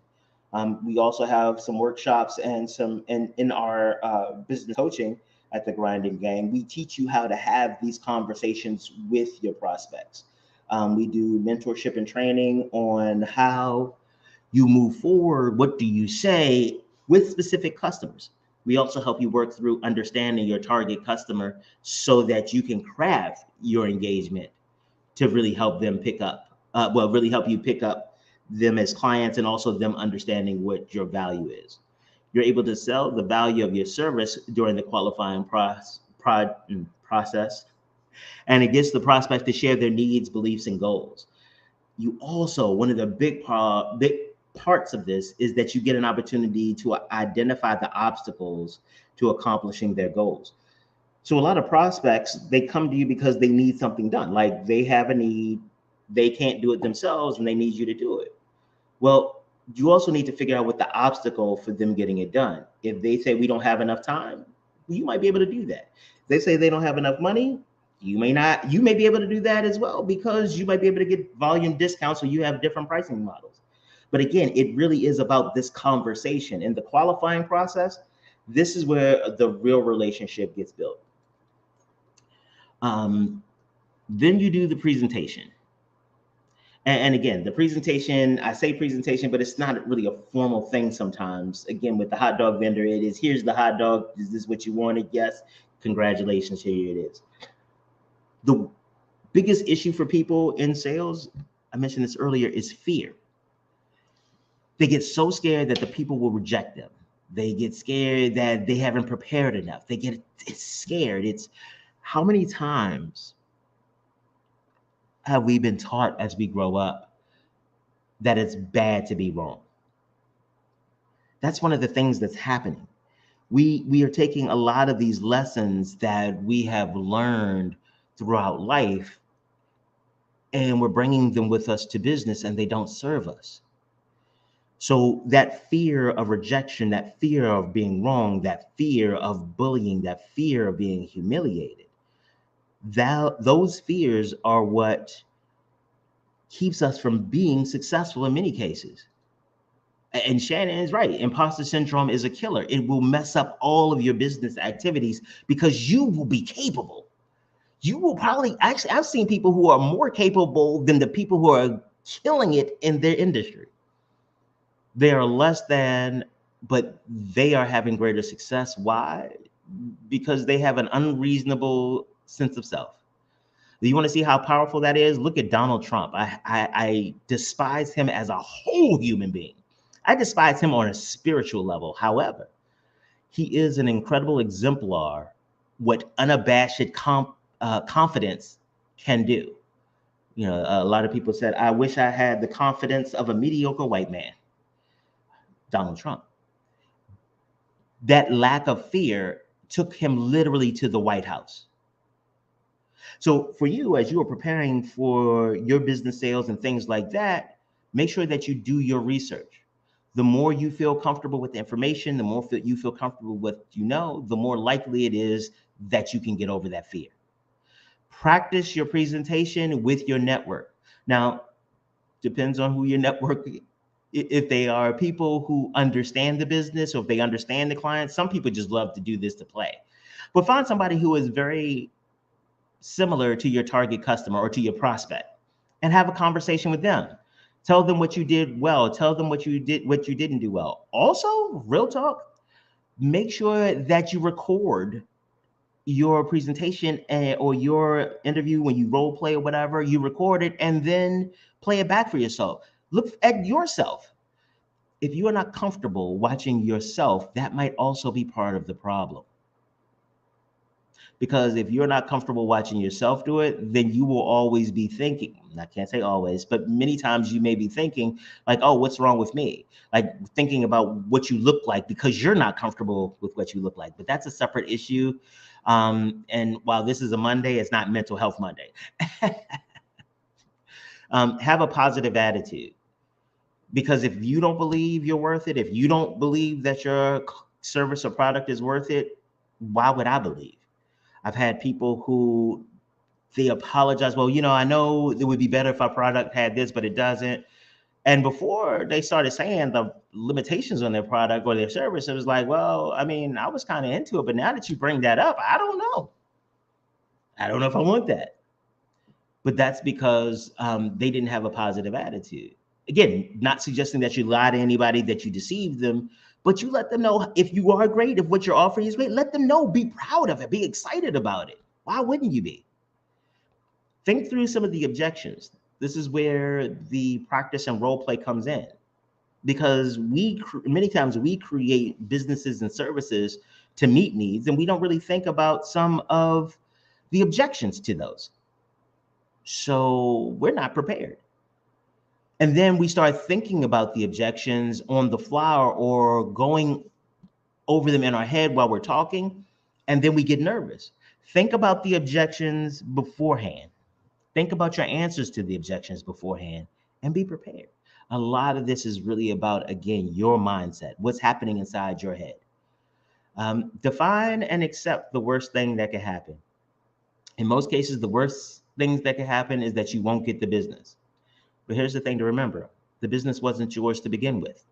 We also have some workshops and in our business coaching at the Grinding Gang. We teach you how to have these conversations with your prospects. We do mentorship and training on how you move forward. What do you say with specific customers? We also help you work through understanding your target customer so that you can craft your engagement to really help them really help you pick up them as clients, and also them understanding what your value is. You're able to sell the value of your service during the qualifying process, and it gets the prospect to share their needs, beliefs, and goals. You also, one of the big parts of this is that you get an opportunity to identify the obstacles to accomplishing their goals. So a lot of prospects, they come to you because they need something done. Like, they have a need, they can't do it themselves, and they need you to do it. Well, you also need to figure out what the obstacle for them getting it done. If they say we don't have enough time, you might be able to do that. If they say they don't have enough money, you may be able to do that as well, because you might be able to get volume discounts, so you have different pricing models. But again, it really is about this conversation. In the qualifying process, this is where the real relationship gets built. Then you do the presentation. And again, the presentation, I say presentation, but it's not really a formal thing sometimes. Again, with the hot dog vendor, it is, here's the hot dog. Is this what you wanted? Yes. Congratulations, here it is. The biggest issue for people in sales, I mentioned this earlier, is fear. They get so scared that the people will reject them. They get scared that they haven't prepared enough. It's scared. It's how many times have we been taught as we grow up that it's bad to be wrong? That's one of the things that's happening. We are taking a lot of these lessons that we have learned throughout life, and we're bringing them with us to business, and they don't serve us. So that fear of rejection, that fear of being wrong, that fear of bullying, that fear of being humiliated, those fears are what keeps us from being successful in many cases. And Shannon is right. Imposter syndrome is a killer. It will mess up all of your business activities because you will be capable. You will probably actually, I've seen people who are more capable than the people who are killing it in their industry. They are less than, but they are having greater success. Why? Because they have an unreasonable sense of self. Do you want to see how powerful that is? Look at Donald Trump. I despise him as a whole human being. I despise him on a spiritual level. However, he is an incredible exemplar what unabashed confidence can do. You know, a lot of people said, I wish I had the confidence of a mediocre white man, Donald Trump. That lack of fear took him literally to the White House. So for you, as you are preparing for your business sales and things like that, make sure that you do your research. The more you feel comfortable with the information, the more you feel comfortable with what you know, the more likely it is that you can get over that fear. Practice your presentation with your network. Now, depends on who your network is. If they are people who understand the business, or if they understand the client. Some people just love to do this to play. But find somebody who is very similar to your target customer or to your prospect and have a conversation with them. Tell them what you did well. Tell them what you didn't do well. Also, real talk, make sure that you record your presentation or your interview when you role play or whatever. You record it and then play it back for yourself. Look at yourself. If you are not comfortable watching yourself, that might also be part of the problem. Because if you're not comfortable watching yourself do it, then you will always be thinking, I can't say always, but many times you may be thinking like, oh, what's wrong with me? Like thinking about what you look like because you're not comfortable with what you look like. But that's a separate issue. And while this is a Monday, it's not Mental Health Monday. Have a positive attitude. Because if you don't believe you're worth it, if you don't believe that your service or product is worth it, why would I believe? I've had people who they apologize. Well, you know, I know it would be better if our product had this, but it doesn't. And before they started saying the limitations on their product or their service, it was like, well, I mean, I was kind of into it, but now that you bring that up, I don't know. I don't know if I want that. But that's because they didn't have a positive attitude. Again, not suggesting that you lie to anybody, that you deceive them, but you let them know if you are great, if what you're offering is great, let them know, be proud of it, be excited about it. Why wouldn't you be? Think through some of the objections. This is where the practice and role play comes in, because many times we create businesses and services to meet needs, and we don't really think about some of the objections to those. So we're not prepared. And then we start thinking about the objections on the fly or going over them in our head while we're talking, and then we get nervous. Think about the objections beforehand. Think about your answers to the objections beforehand and be prepared. A lot of this is really about, again, your mindset, what's happening inside your head. Define and accept the worst thing that can happen. In most cases, the worst things that can happen is that you won't get the business. But here's the thing to remember. The business wasn't yours to begin with.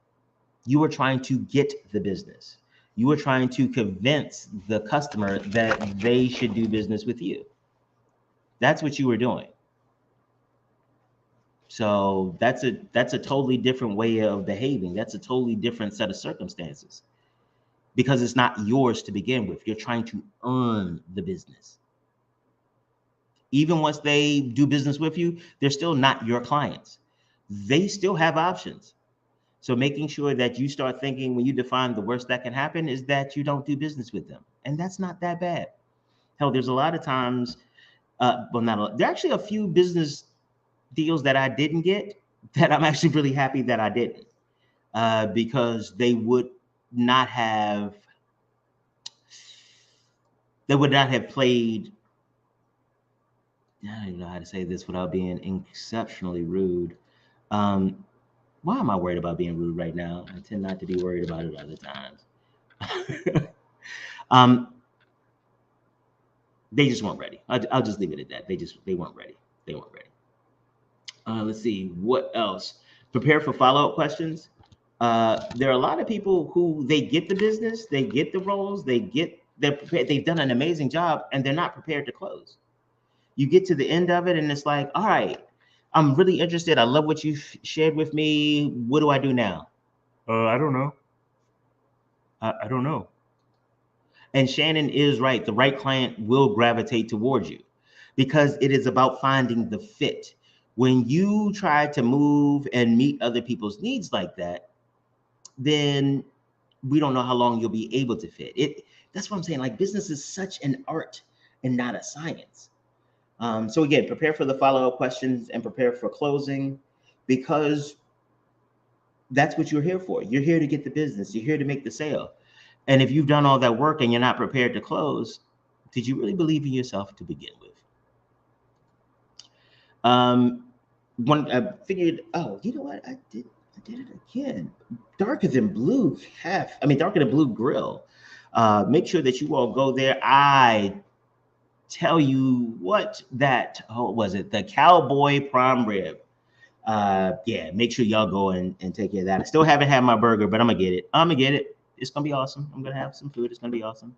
You were trying to get the business. You were trying to convince the customer that they should do business with you. That's what you were doing. So that's a totally different way of behaving. That's a totally different set of circumstances, because it's not yours to begin with. You're trying to earn the business. Even once they do business with you, they're still not your clients. They still have options. So making sure that you start thinking, when you define the worst that can happen, is that you don't do business with them. And that's not that bad. Hell, there's a lot of times, well, not a lot. There are actually a few business deals that I didn't get that I'm actually really happy that I didn't, because they would not have played. I don't even know how to say this without being exceptionally rude. Why am I worried about being rude right now? I tend not to be worried about it other times. They just weren't ready. I'll just leave it at that. They weren't ready. They weren't ready. Let's see, what else? Prepare for follow-up questions. There are a lot of people who they get the business, they get the roles, they're prepared, they've done an amazing job, and they're not prepared to close. You get to the end of it, and it's like, all right, I'm really interested. I love what you shared with me. What do I do now? I don't know. I don't know. And Shannon is right. The right client will gravitate towards you because it is about finding the fit. When you try to move and meet other people's needs like that, then we don't know how long you'll be able to fit it. That's what I'm saying. Like, business is such an art and not a science. So again, prepare for the follow-up questions and prepare for closing, because that's what you're here for. You're here to get the business. You're here to make the sale. And if you've done all that work and you're not prepared to close, did you really believe in yourself to begin with? When I figured, oh, you know what? I did it again. Darker than blue darker than blue grill. Make sure that you all go there. I tell you what, was it the cowboy prime rib? Yeah, make sure y'all go and take care of that. I still haven't had my burger, but I'm gonna get it. It's gonna be awesome. I'm gonna have some food. It's gonna be awesome.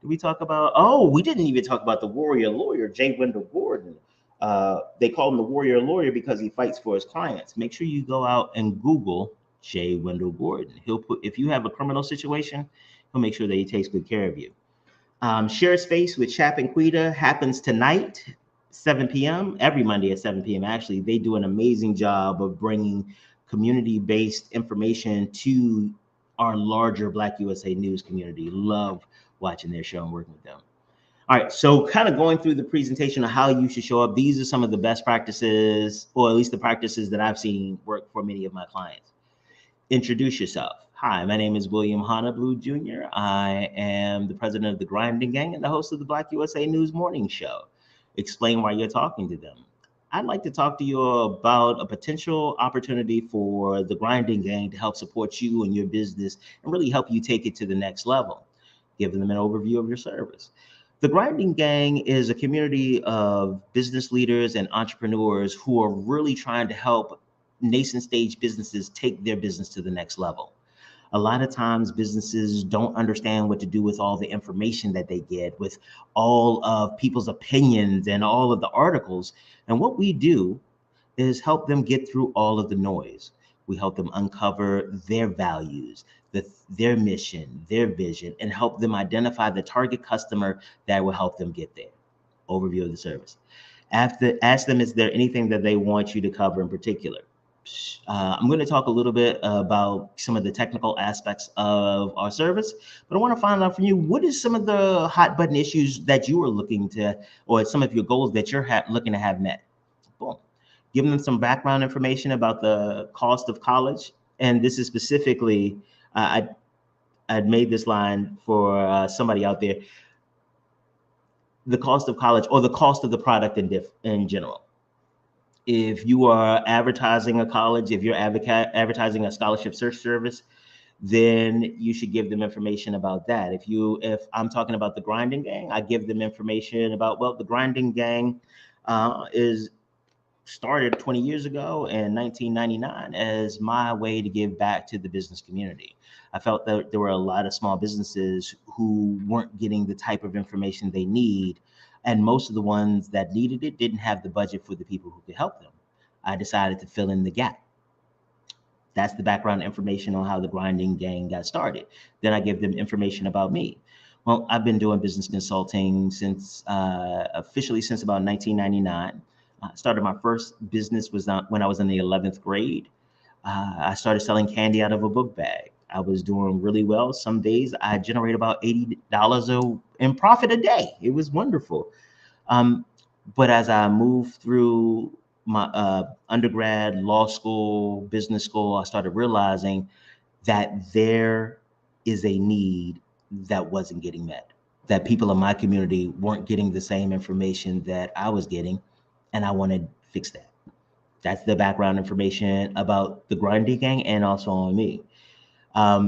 Did we talk about? Oh, we didn't even talk about the warrior lawyer, J. Wendell Gordon. They call him the warrior lawyer because he fights for his clients. Make sure you go out and Google J. Wendell Gordon. He'll put, if you have a criminal situation, he'll make sure that he takes good care of you. Share Space with Chap and Quita happens tonight, 7 p.m. Every Monday at 7 p.m. Actually, they do an amazing job of bringing community-based information to our larger Black USA News community. Love watching their show and working with them. All right, so kind of going through the presentation of how you should show up. These are some of the best practices, or at least the practices that I've seen work for many of my clients. Introduce yourself. Hi, my name is William Honablew Jr. I am the president of the Grinding Gang and the host of the Black USA News Morning Show. Explain why you're talking to them. I'd like to talk to you about a potential opportunity for the Grinding Gang to help support you and your business and really help you take it to the next level. Give them an overview of your service. The Grinding Gang is a community of business leaders and entrepreneurs who are really trying to help nascent stage businesses take their business to the next level. A lot of times businesses don't understand what to do with all the information that they get, with all of people's opinions and all of the articles. And what we do is help them get through all of the noise. We help them uncover their values, their mission, their vision, and help them identify the target customer that will help them get there. Overview of the service. Ask them, is there anything that they want you to cover in particular? I'm going to talk a little bit about some of the technical aspects of our service, but I want to find out from you, what is some of the hot button issues that you are looking to, or some of your goals that you're looking to have met? Boom. Giving them some background information about the cost of college. And this is specifically, I made this line for somebody out there, the cost of college or the cost of the product in general. If you are advertising a college, if you're advertising a scholarship search service, then you should give them information about that. If I'm talking about the Grinding Gang, I give them information about, well, the Grinding Gang is started 20 years ago in 1999 as my way to give back to the business community. I felt that there were a lot of small businesses who weren't getting the type of information they need, and most of the ones that needed it didn't have the budget for the people who could help them. I decided to fill in the gap. That's the background information on how the Grinding Gang got started. Then I give them information about me. Well, I've been doing business consulting officially since about 1999. I started my first business when I was in the 11th grade. I started selling candy out of a book bag. I was doing really well. Some days I generate about $80 in profit a day. It was wonderful. But as I moved through my undergrad, law school, business school, I started realizing that there is a need that wasn't getting met, that people in my community weren't getting the same information that I was getting, and I want to fix that. That's the background information about the Grinding Gang and also on me. Ask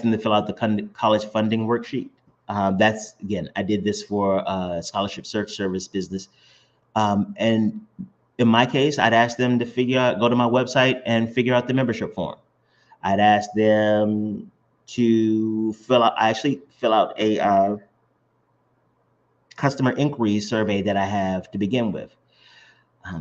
them to fill out the college funding worksheet. Again, I did this for a scholarship search service business. And in my case, I'd ask them to go to my website and figure out the membership form. I'd ask them to actually fill out a customer inquiry survey that I have to begin with.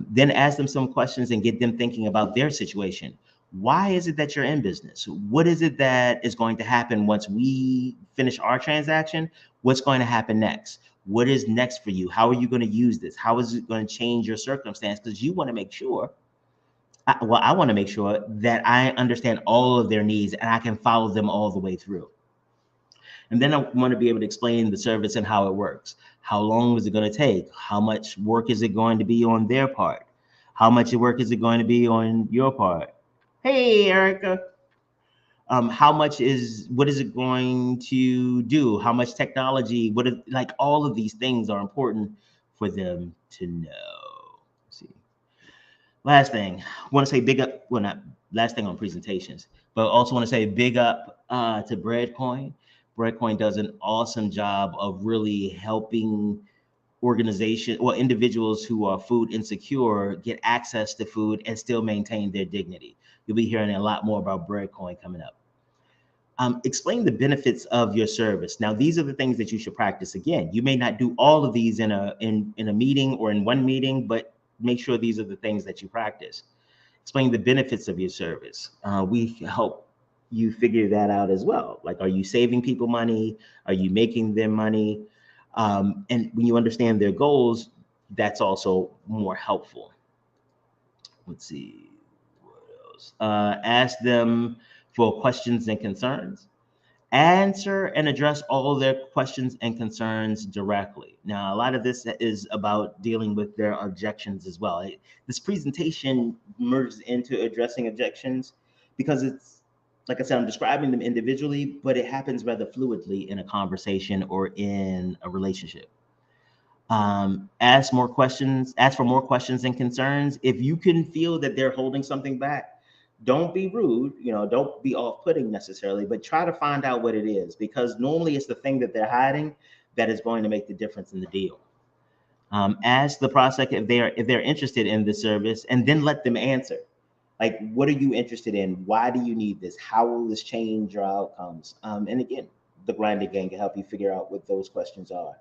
Then ask them some questions and get them thinking about their situation. Why is it that you're in business? What is it that is going to happen once we finish our transaction? What's going to happen next? What is next for you? How are you going to use this? How is it going to change your circumstance? Because you want to make sure, I want to make sure that I understand all of their needs and I can follow them all the way through. And then I want to be able to explain the service and how it works. How long is it going to take? How much work is it going to be on their part? How much work is it going to be on your part? Hey, Erica. What is it going to do? How much technology? Like all of these things are important for them to know. Let's see. Last thing, I want to say big up, well, not last thing on presentations, but also want to say big up to Breadcoin. Breadcoin does an awesome job of really helping individuals who are food insecure get access to food and still maintain their dignity. You'll be hearing a lot more about Breadcoin coming up. Explain the benefits of your service. Now, these are the things that you should practice. Again, you may not do all of these in a meeting or in one meeting, but make sure these are the things that you practice. Explain the benefits of your service. We help you figure that out as well. Like, are you saving people money? Are you making them money? And when you understand their goals, that's also more helpful. Let's see, what else? Ask them for questions and concerns. Answer and address all their questions and concerns directly. Now, a lot of this is about dealing with their objections as well. This presentation merges into addressing objections because it's, like I said, I'm describing them individually, but it happens rather fluidly in a conversation or in a relationship. Ask for more questions and concerns. If you can feel that they're holding something back, don't be rude, don't be off-putting necessarily, but try to find out what it is, because normally it's the thing that they're hiding that is going to make the difference in the deal. Ask the prospect if they're interested in the service, and then let them answer. Like, what are you interested in? Why do you need this? How will this change your outcomes? And again, the grinding gang can help you figure out what those questions are.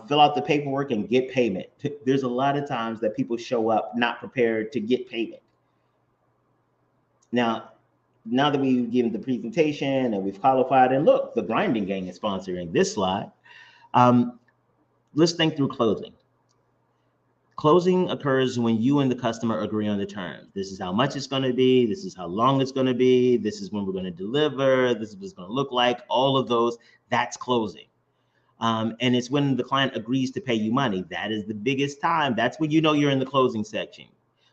Fill out the paperwork and get payment. There's a lot of times that people show up not prepared to get payment. Now that we've given the presentation and we've qualified, and look, the grinding gang is sponsoring this slide. Let's think through closing. Closing occurs when you and the customer agree on the terms. This is how much it's going to be. This is how long it's going to be. This is when we're going to deliver. This is what it's going to look like. All of those, that's closing. And it's when the client agrees to pay you money. That is the biggest time. That's when you know you're in the closing section,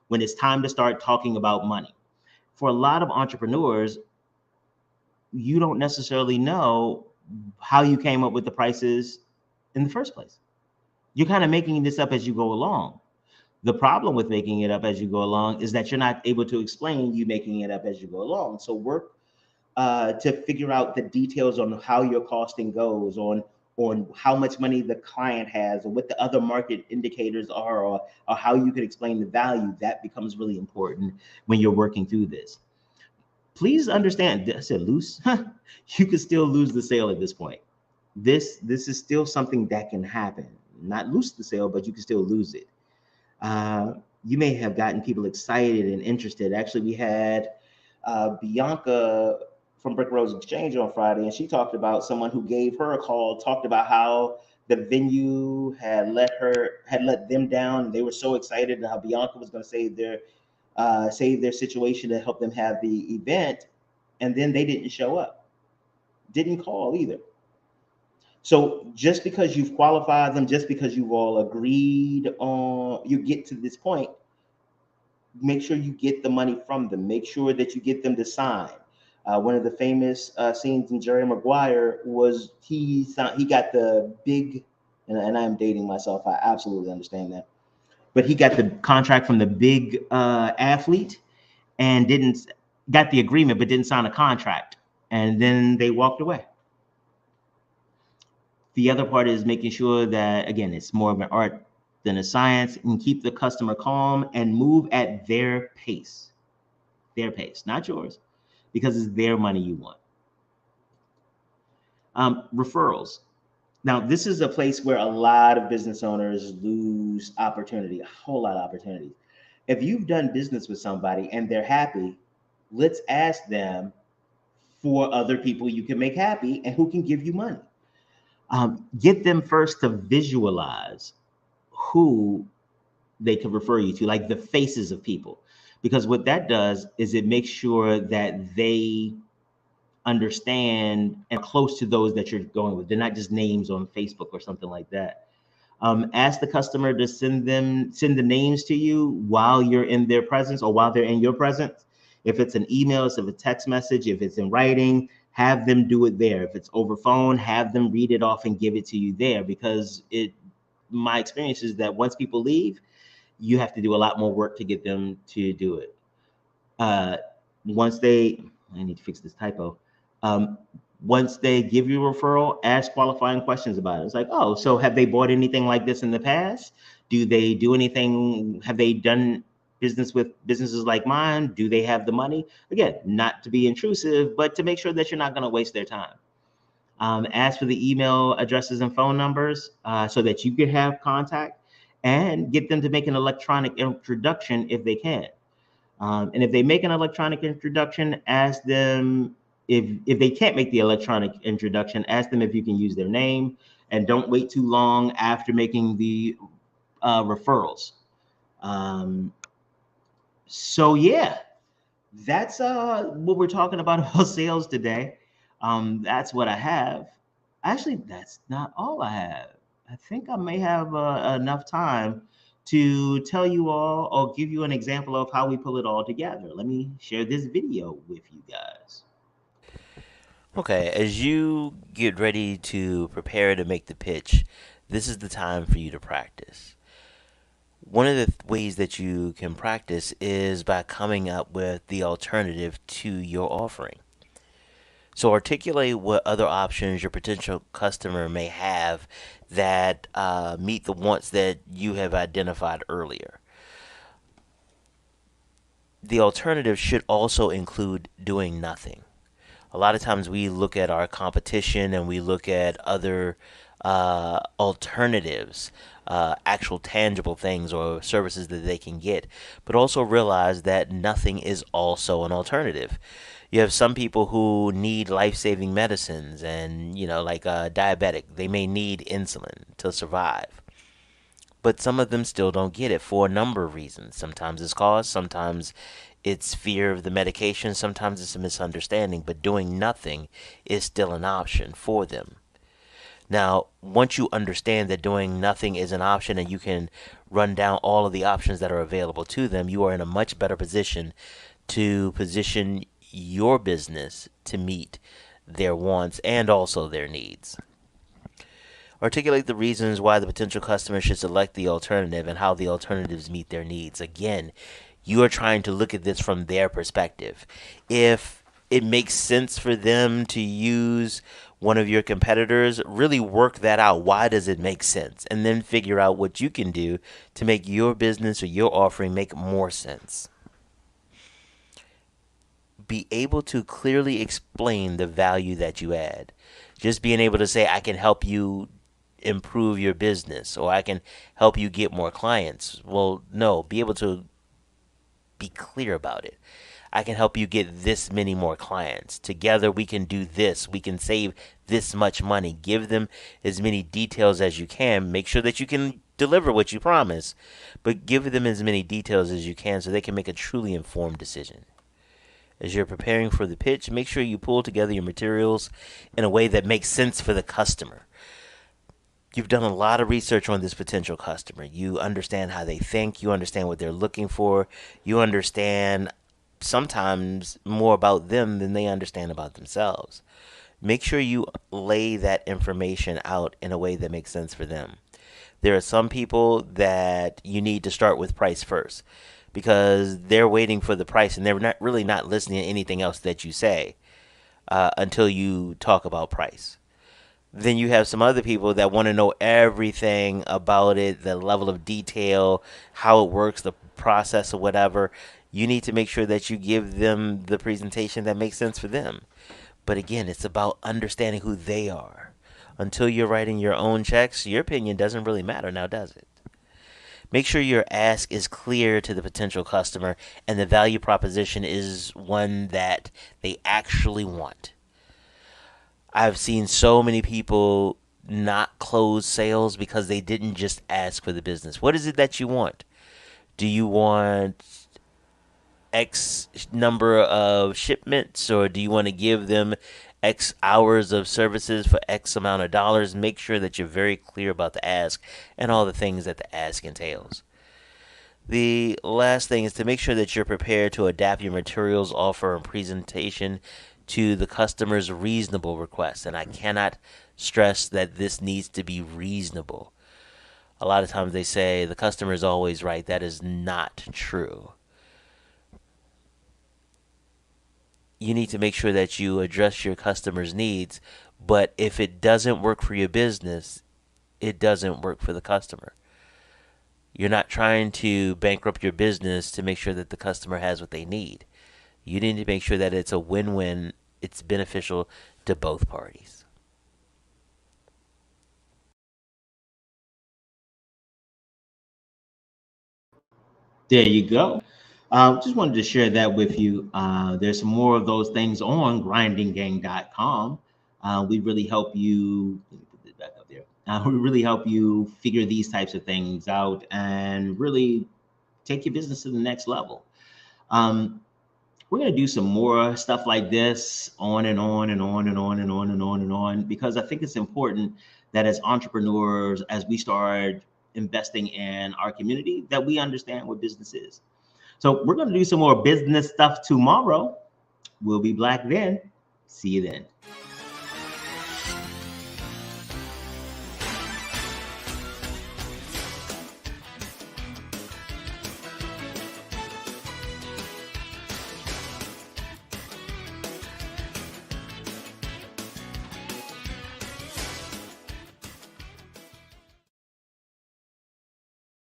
when it's time to start talking about money. For a lot of entrepreneurs, you don't necessarily know how you came up with the prices in the first place. You're kind of making this up as you go along. The problem with making it up as you go along is that you're not able to explain you making it up as you go along. So work to figure out the details on how your costing goes, on how much money the client has, or what the other market indicators are, or how you could explain the value. That becomes really important when you're working through this. Please understand, I said loose, you could still lose the sale at this point. This is still something that can happen. Not lose the sale, but you can still lose it. You may have gotten people excited and interested. Actually, we had Bianca from Brick Rose Exchange on Friday, and she talked about someone who gave her a call, talked about how the venue had let them down. And they were so excited, and how Bianca was going to save their situation to help them have the event, and then they didn't show up, didn't call either. So just because you've qualified them, just because you've all agreed on, you get to this point, make sure you get the money from them. Make sure that you get them to sign. One of the famous scenes in Jerry Maguire was he got the big, and I'm dating myself, I absolutely understand that, but he got the contract from the big athlete and got the agreement, but didn't sign a contract. And then they walked away. The other part is making sure that, again, it's more of an art than a science, and keep the customer calm and move at their pace, not yours, because it's their money you want. Referrals. Now, this is a place where a lot of business owners lose opportunity, a whole lot of opportunities. If you've done business with somebody and they're happy, let's ask them for other people you can make happy and who can give you money. Get them first to visualize who they can refer you to, like the faces of people, because what that does is it makes sure that they understand and close to those that you're going with. They're not just names on Facebook or something like that. Ask the customer to send the names to you while you're in their presence or while they're in your presence. If it's an email, if it's a text message, if it's in writing, have them do it there. If it's over phone, have them read it off and give it to you there, because my experience is that once people leave, you have to do a lot more work to get them to do it. I need to fix this typo. Once they give you a referral, ask qualifying questions about it. It's like, oh, so have they bought anything like this in the past? Do they do anything? Have they done business with businesses like mine? Do they have the money? Again, not to be intrusive, but to make sure that you're not going to waste their time. Ask for the email addresses and phone numbers so that you can have contact, and get them to make an electronic introduction if they can. And if they make an electronic introduction, ask them if they can't make the electronic introduction, ask them if you can use their name, and don't wait too long after making the referrals. So yeah, that's what we're talking about sales today. That's what I have. Actually, that's not all I have. I think I may have enough time to tell you all or give you an example of how we pull it all together. Let me share this video with you guys. Okay, as you get ready to prepare to make the pitch, this is the time for you to practice. One of the ways that you can practice is by coming up with the alternative to your offering. So articulate what other options your potential customer may have that meet the wants that you have identified earlier. The alternative should also include doing nothing. A lot of times we look at our competition and we look at other alternatives, actual tangible things or services that they can get, but also realize that nothing is also an alternative. You have some people who need life-saving medicines, and like diabetic, they may need insulin to survive. But some of them still don't get it for a number of reasons. Sometimes it's cost, sometimes it's fear of the medication, sometimes it's a misunderstanding, but doing nothing is still an option for them. Now, once you understand that doing nothing is an option and you can run down all of the options that are available to them, you are in a much better position to position your business to meet their wants and also their needs. Articulate the reasons why the potential customer should select the alternative and how the alternatives meet their needs. Again, you are trying to look at this from their perspective. If it makes sense for them to use one of your competitors, really work that out. Why does it make sense? And then figure out what you can do to make your business or your offering make more sense. Be able to clearly explain the value that you add. Just being able to say, I can help you improve your business, or I can help you get more clients. Well, no, be able to be clear about it. I can help you get this many more clients. Together we can do this. We can save this much money. Give them as many details as you can. Make sure that you can deliver what you promise, but give them as many details as you can so they can make a truly informed decision. As you're preparing for the pitch, make sure you pull together your materials in a way that makes sense for the customer. You've done a lot of research on this potential customer. You understand how they think. You understand what they're looking for. You understand sometimes more about them than they understand about themselves. Make sure you lay that information out in a way that makes sense for them. There are some people that you need to start with price first, because they're waiting for the price and they're not listening to anything else that you say until you talk about price. Then you have some other people that want to know everything about it, the level of detail, how it works, the process or whatever. You need to make sure that you give them the presentation that makes sense for them. But again, it's about understanding who they are. Until you're writing your own checks, your opinion doesn't really matter now, does it? Make sure your ask is clear to the potential customer and the value proposition is one that they actually want. I've seen so many people not close sales because they didn't just ask for the business. What is it that you want? Do you want X number of shipments, or do you want to give them X hours of services for X amount of dollars? Make sure that you're very clear about the ask and all the things that the ask entails. The last thing is to make sure that you're prepared to adapt your materials, offer, and presentation to the customer's reasonable requests. And I cannot stress that this needs to be reasonable. A lot of times they say the customer is always right. That is not true. You need to make sure that you address your customer's needs, but if it doesn't work for your business, it doesn't work for the customer. You're not trying to bankrupt your business to make sure that the customer has what they need. You need to make sure that it's a win-win, it's beneficial to both parties. There you go. Just wanted to share that with you. There's some more of those things on grindinggang.com. We really help you. Let me put this back up there. We really help you figure these types of things out and really take your business to the next level. Um, we're going to do some more stuff like this on and on and on and on and on and on and on, because I think it's important that as entrepreneurs, as we start investing in our community, that we understand what business is. So we're going to do some more business stuff tomorrow. We'll be black then. See you then.